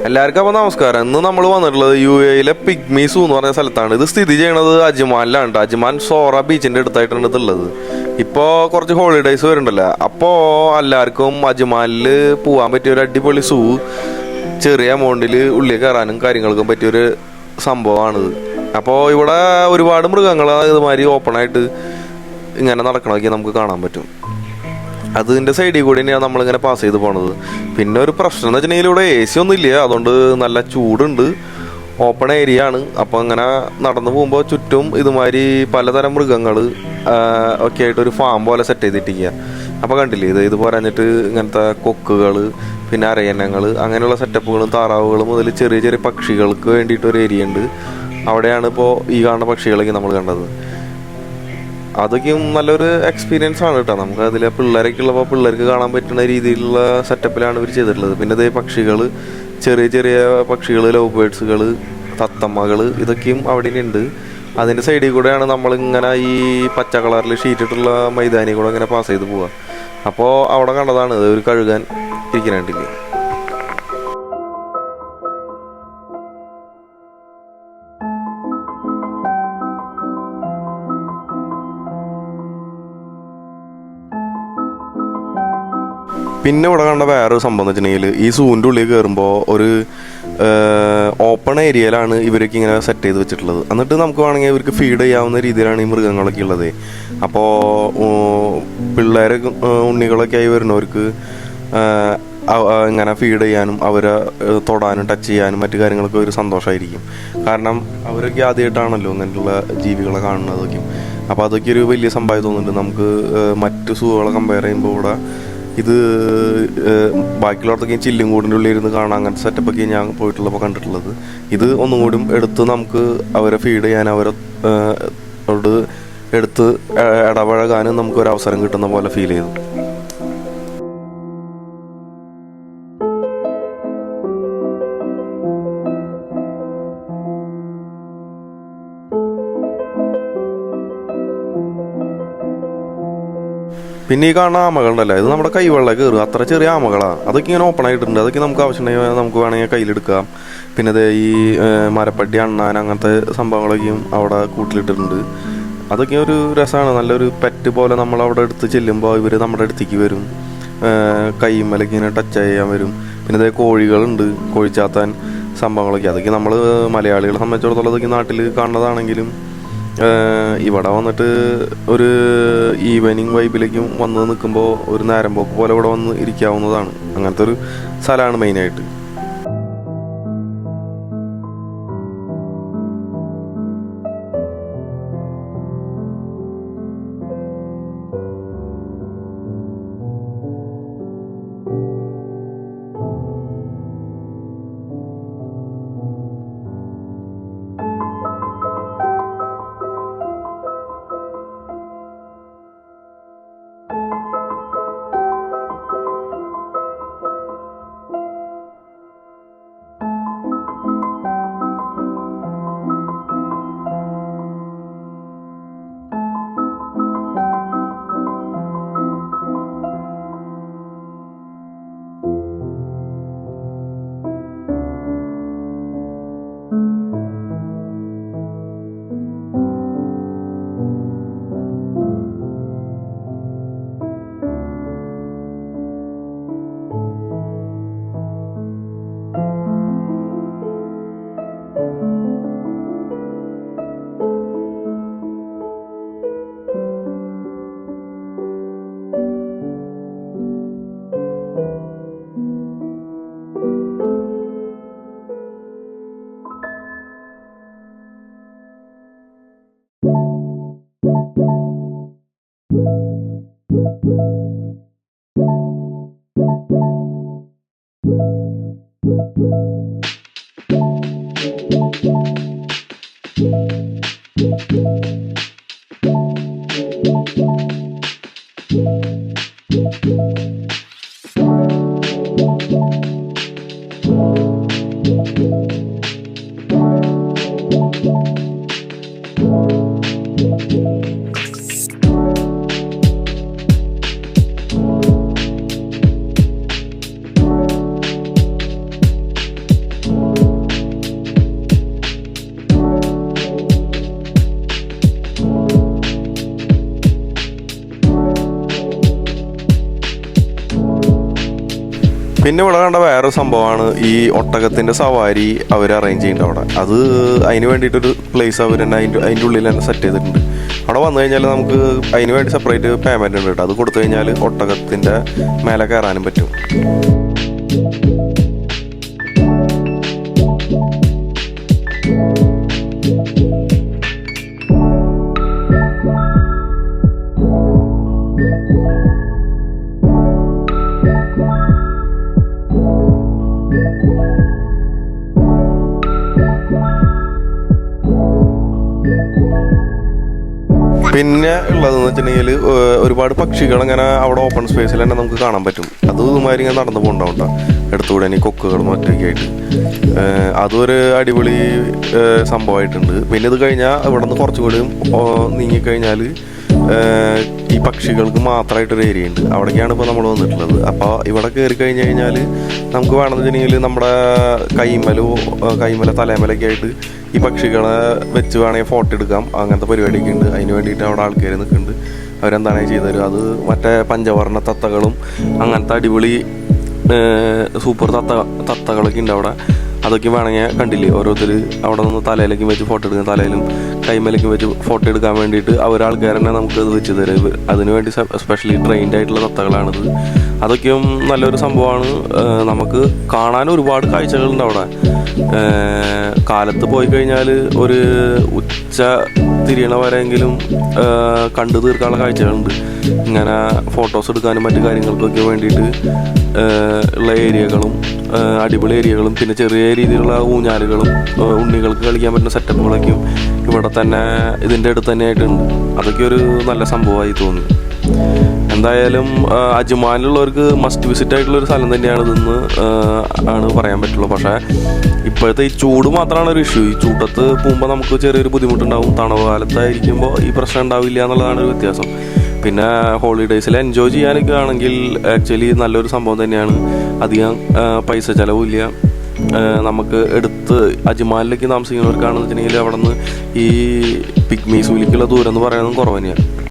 എല്ലാവർക്കും അപ്പോൾ നമസ്കാരം. ഇന്ന് നമ്മൾ വന്നിട്ടുള്ളത് UAE പിഗ്മി സൂ എന്ന് പറഞ്ഞ സ്ഥലത്താണ്. ഇത് സ്ഥിതി ചെയ്യണത് അജ്മാനിലാണ്. അജ്മാൻ സോറ ബീച്ചിൻ്റെ അടുത്തായിട്ടാണ് ഇതുള്ളത്. ഇപ്പോൾ കുറച്ച് ഹോളിഡേയ്സ് വരുന്നുണ്ടല്ലോ, അപ്പോൾ എല്ലാവർക്കും അജ്മാനിൽ പോകാൻ പറ്റിയ ഒരു അടിപൊളി സൂ, ചെറിയ എമൗണ്ടിൽ ഉള്ളിൽ കയറാനും കാര്യങ്ങൾക്കും പറ്റിയൊരു സംഭവമാണിത്. അപ്പോൾ ഇവിടെ ഒരുപാട് മൃഗങ്ങൾ ഇതുമാതിരി ഓപ്പണായിട്ട് ഇങ്ങനെ നടക്കണമെങ്കിൽ നമുക്ക് കാണാൻ പറ്റും. അതിൻ്റെ സൈഡിൽ കൂടി തന്നെയാണ് നമ്മളിങ്ങനെ പാസ് ചെയ്ത് പോണത്. പിന്നെ ഒരു പ്രശ്നം എന്ന് വെച്ചിട്ടുണ്ടെങ്കിൽ ഇവിടെ AC ഒന്നും ഇല്ല, അതുകൊണ്ട് നല്ല ചൂടുണ്ട്, ഓപ്പൺ ഏരിയ ആണ്. അപ്പോൾ അങ്ങനെ നടന്നു പോകുമ്പോൾ ചുറ്റും ഇതുമാതിരി പലതരം മൃഗങ്ങൾ ഒക്കെ ആയിട്ട് ഒരു ഫാം പോലെ സെറ്റ് ചെയ്തിട്ടിരിക്കുക. അപ്പോൾ കണ്ടില്ലേ, ഇത് പോരാഞ്ഞിട്ട് ഇങ്ങനത്തെ കൊക്കുകൾ, പിന്നെ അരയന്നങ്ങൾ, അങ്ങനെയുള്ള സെറ്റപ്പുകളും താറാവുകൾ മുതൽ ചെറിയ ചെറിയ പക്ഷികൾക്ക് വേണ്ടിയിട്ടൊരു ഏരിയ ഉണ്ട്. അവിടെയാണ് ഇപ്പോൾ ഈ കാണുന്ന പക്ഷികളൊക്കെ നമ്മൾ കണ്ടത്. അതൊക്കെയും നല്ലൊരു എക്സ്പീരിയൻസ് ആണ് കേട്ടോ. നമുക്ക് അതിൽ പിള്ളേരൊക്കെ ഉള്ളപ്പോൾ പിള്ളേർക്ക് കാണാൻ പറ്റുന്ന രീതിയിലുള്ള സെറ്റപ്പിലാണ് ഇവർ ചെയ്തിട്ടുള്ളത്. പിന്നെ ഇതേ പക്ഷികൾ, ചെറിയ ചെറിയ പക്ഷികൾ, ലവ് ബേഡ്സുകൾ, തത്തമ്മകൾ, ഇതൊക്കെയും അവിടെ ഉണ്ട്. അതിൻ്റെ സൈഡിൽ കൂടെയാണ് നമ്മളിങ്ങനെ ഈ പച്ച കളറിൽ ഷീറ്റിട്ടുള്ള മൈതാനി കൂടെ ഇങ്ങനെ പാസ് ചെയ്ത് പോവുക. അപ്പോൾ അവിടെ കണ്ടതാണ് ഒരു കഴുകാൻ ഇരിക്കുന്നുണ്ടില്ലേ. പിന്നെ ഇവിടെ കണ്ട വേറൊരു സംഭവം എന്ന് വെച്ചിട്ടുണ്ടെങ്കിൽ, ഈ സൂവിൻ്റെ ഉള്ളിൽ കയറുമ്പോൾ ഒരു ഓപ്പൺ ഏരിയയിലാണ് ഇവരൊക്കെ ഇങ്ങനെ സെറ്റ് ചെയ്ത് വെച്ചിട്ടുള്ളത്. എന്നിട്ട് നമുക്ക് വേണമെങ്കിൽ ഇവർക്ക് ഫീഡ് ചെയ്യാവുന്ന രീതിയിലാണ് ഈ മൃഗങ്ങളൊക്കെ ഉള്ളത്. അപ്പോൾ പിള്ളേർ ഉണ്ണികളൊക്കെ ആയി വരുന്നവർക്ക് ഇങ്ങനെ ഫീഡ് ചെയ്യാനും അവരെ തൊടാനും ടച്ച് ചെയ്യാനും മറ്റു കാര്യങ്ങളൊക്കെ ഒരു സന്തോഷമായിരിക്കും. കാരണം അവരൊക്കെ ആദ്യമായിട്ടാണല്ലോ ഇങ്ങനെയുള്ള ജീവികളെ കാണുന്നതൊക്കെയും. അപ്പോൾ അതൊക്കെ ഒരു വലിയ സംഭവം തോന്നുന്നുണ്ട്. നമുക്ക് മറ്റു സൂകളെ കമ്പയർ ചെയ്യുമ്പോൾ ഇവിടെ ഇത് ബാക്കിയുള്ളവർക്കൊക്കെ ചില്ലും കൂടിൻ്റെ ഉള്ളിൽ ഇരുന്ന് കാണാൻ അങ്ങനത്തെ സെറ്റപ്പൊക്കെ ഞാൻ പോയിട്ടുള്ളപ്പോൾ കണ്ടിട്ടുള്ളത്. ഇത് ഒന്നും കൂടി എടുത്ത് നമുക്ക് അവരെ ഫീഡ് ചെയ്യാൻ, അവരോട് എടുത്ത് ഇടപഴകാനും നമുക്ക് ഒരു അവസരം കിട്ടുന്ന പോലെ ഫീൽ ചെയ്തു. പിന്നെ ഈ കാണുന്ന ആമകളുണ്ടല്ലോ, ഇത് നമ്മുടെ കൈവെള്ളം കയറുക, അത്ര ചെറിയ ആമകളാണ്. അതൊക്കെ ഇങ്ങനെ ഓപ്പൺ ആയിട്ടുണ്ട്. അതൊക്കെ നമുക്ക് ആവശ്യമുണ്ടെങ്കിൽ നമുക്ക് വേണമെങ്കിൽ കയ്യിലെടുക്കാം. പിന്നെ ഇത് ഈ മരപ്പട്ടി, അണ്ണാൻ, അങ്ങനത്തെ സംഭവങ്ങളൊക്കെയും അവിടെ കൂട്ടിലിട്ടിട്ടുണ്ട്. അതൊക്കെ ഒരു രസമാണ്. നല്ലൊരു പെറ്റ് പോലെ നമ്മളവിടെ എടുത്ത് ചെല്ലുമ്പോൾ ഇവർ നമ്മുടെ അടുത്തേക്ക് വരും, കൈമലക്ക് ഇങ്ങനെ ടച്ച് ചെയ്യാൻ വരും. പിന്നെ ഇതേ കോഴികളുണ്ട്, കോഴിച്ചാത്താൻ സംഭവങ്ങളൊക്കെ. അതൊക്കെ നമ്മൾ മലയാളികളെ സംബന്ധിച്ചിടത്തോളം അതൊക്കെ നാട്ടിൽ കാണുന്നതാണെങ്കിലും ഇവിടെ വന്നിട്ട് ഒരു ഈവനിങ് വൈബിലേക്കും വന്ന് നിൽക്കുമ്പോൾ ഒരു നേരം പോക്ക് പോലെ ഇവിടെ വന്ന് ഇരിക്കാവുന്നതാണ്. അങ്ങനത്തെ ഒരു സ്ഥലമാണ് മെയിനായിട്ട്. പിന്നെ ഇവിടെ കണ്ട വേറൊരു സംഭവമാണ് ഈ ഒട്ടകത്തിൻ്റെ സവാരി അവർ അറേഞ്ച് ചെയ്യുന്നുണ്ട് അവിടെ. അത് അതിന് വേണ്ടിയിട്ടൊരു പ്ലേസ് അവർ തന്നെ അതിൻ്റെ ഉള്ളിൽ തന്നെ സെറ്റ് ചെയ്തിട്ടുണ്ട്. അവിടെ വന്നു കഴിഞ്ഞാൽ നമുക്ക് അതിന് വേണ്ടി സെപ്പറേറ്റ് പേയ്മെൻറ്റ് ഉണ്ട് കേട്ടോ. അത് കൊടുത്തു കഴിഞ്ഞാൽ ഒട്ടകത്തിൻ്റെ മേലെ കയറാനും പറ്റും. പിന്നെ ഉള്ളതെന്ന് വെച്ചിട്ടുണ്ടെങ്കിൽ ഒരുപാട് പക്ഷികൾ അങ്ങനെ അവിടെ ഓപ്പൺ സ്പേസിൽ തന്നെ നമുക്ക് കാണാൻ പറ്റും. അത് ഇതുമാതിരി ഇങ്ങനെ നടന്നു പോകണ്ടാവും കേട്ടോ. എടുത്തുകൂടെ ഇനി കൊക്കുകളും മറ്റൊക്കെ ആയിട്ട് അതൊരു അടിപൊളി സംഭവമായിട്ടുണ്ട്. പിന്നെ ഇത് കഴിഞ്ഞാൽ ഇവിടെ നിന്ന് കുറച്ചുകൂടി നീങ്ങിക്കഴിഞ്ഞാൽ ഈ പക്ഷികൾക്ക് മാത്രമായിട്ടൊരു ഏരിയ ഉണ്ട്. അവിടേക്കാണ് ഇപ്പോൾ നമ്മൾ വന്നിട്ടുള്ളത്. അപ്പോൾ ഇവിടെ കയറി കഴിഞ്ഞ് കഴിഞ്ഞാൽ നമുക്ക് വേണമെന്ന് വെച്ചിട്ടുണ്ടെങ്കിൽ നമ്മുടെ കൈമല തലേമലൊക്കെ ആയിട്ട് ഈ പക്ഷികളെ വെച്ച് വേണമെങ്കിൽ ഫോട്ടോ എടുക്കാം. അങ്ങനത്തെ പരിപാടിയൊക്കെ ഉണ്ട്. അതിന് വേണ്ടിയിട്ട് അവിടെ ആൾക്കാർ നിൽക്കുന്നുണ്ട്. അവരെന്താണ് ചെയ്തു തരും. അത് മറ്റേ പഞ്ചവർണ്ണ തത്തകളും അങ്ങനത്തെ അടിപൊളി സൂപ്പർ തത്തകളൊക്കെ ഉണ്ട് അവിടെ. അതൊക്കെ വേണമെങ്കിൽ കണ്ടില്ലേ ഓരോരുത്തർ അവിടെ നിന്ന് തലയിലേക്ക് വെച്ച് ഫോട്ടോ എടുക്കുക, തലയിലും കൈമേലേക്ക് വെച്ച് ഫോട്ടോ എടുക്കാൻ വേണ്ടിയിട്ട് ആൾക്കാർ തന്നെ നമുക്ക് അത് വെച്ച് തരും. അതിനുവേണ്ടി സ്പെഷ്യലി ട്രെയിൻഡ് ആയിട്ടുള്ള തത്തകളാണിത്. അതൊക്കെയും നല്ലൊരു സംഭവമാണ്. നമുക്ക് കാണാൻ ഒരുപാട് കാഴ്ചകളുണ്ട് അവിടെ. കാലത്ത് പോയി കഴിഞ്ഞാൽ ഒരു ഉച്ച തിരിയണ വരെയെങ്കിലും കണ്ടു തീർക്കാനുള്ള കാഴ്ചകളുണ്ട്. ഇങ്ങനെ ഫോട്ടോസ് എടുക്കാനും മറ്റു കാര്യങ്ങൾക്കൊക്കെ വേണ്ടിയിട്ട് ഉള്ള ഏരിയകളും അടിപൊളി ഏരിയകളും പിന്നെ ചെറിയ രീതിയിലുള്ള ഊഞ്ഞാലുകളും ഉണ്ണികൾക്ക് കളിക്കാൻ പറ്റുന്ന സെറ്റപ്പുകളൊക്കെയും ഇവിടെ തന്നെ ഇതിൻ്റെ അടുത്ത് തന്നെ ആയിട്ടുണ്ട്. അതൊക്കെ ഒരു നല്ല സംഭവമായി തോന്നി. എന്തായാലും അജ്മാനിലുള്ളവർക്ക് മസ്റ്റ് വിസിറ്റ് ആയിട്ടുള്ളൊരു സ്ഥലം തന്നെയാണ് ഇതെന്ന് ആണ് പറയാൻ പറ്റുള്ളൂ. പക്ഷേ ഇപ്പോഴത്തെ ഈ ചൂട് മാത്രമാണ് ഒരു ഇഷ്യൂ. ഈ ചൂടത്ത് പോകുമ്പോൾ നമുക്ക് ചെറിയൊരു ബുദ്ധിമുട്ടുണ്ടാവും. തണുപ്പ് കാലത്തായിരിക്കുമ്പോൾ ഈ പ്രശ്നം ഉണ്ടാവില്ല എന്നുള്ളതാണ് ഒരു വ്യത്യാസം. പിന്നെ ഹോളിഡേയ്സിൽ എൻജോയ് ചെയ്യാനൊക്കെ ആണെങ്കിൽ ആക്ച്വലി നല്ലൊരു സംഭവം തന്നെയാണ്. അധികം പൈസ ചിലവില്ല. നമുക്ക് എടുത്ത് അജ്മാനിലേക്ക് താമസിക്കുന്നവർക്കാണെന്ന് വെച്ചിട്ടുണ്ടെങ്കിൽ അവിടെ നിന്ന് ഈ പിഗ്മീസ് വിലിക്കുള്ള ദൂരം എന്ന് പറയുന്നത് കുറവ് തന്നെയാണ്.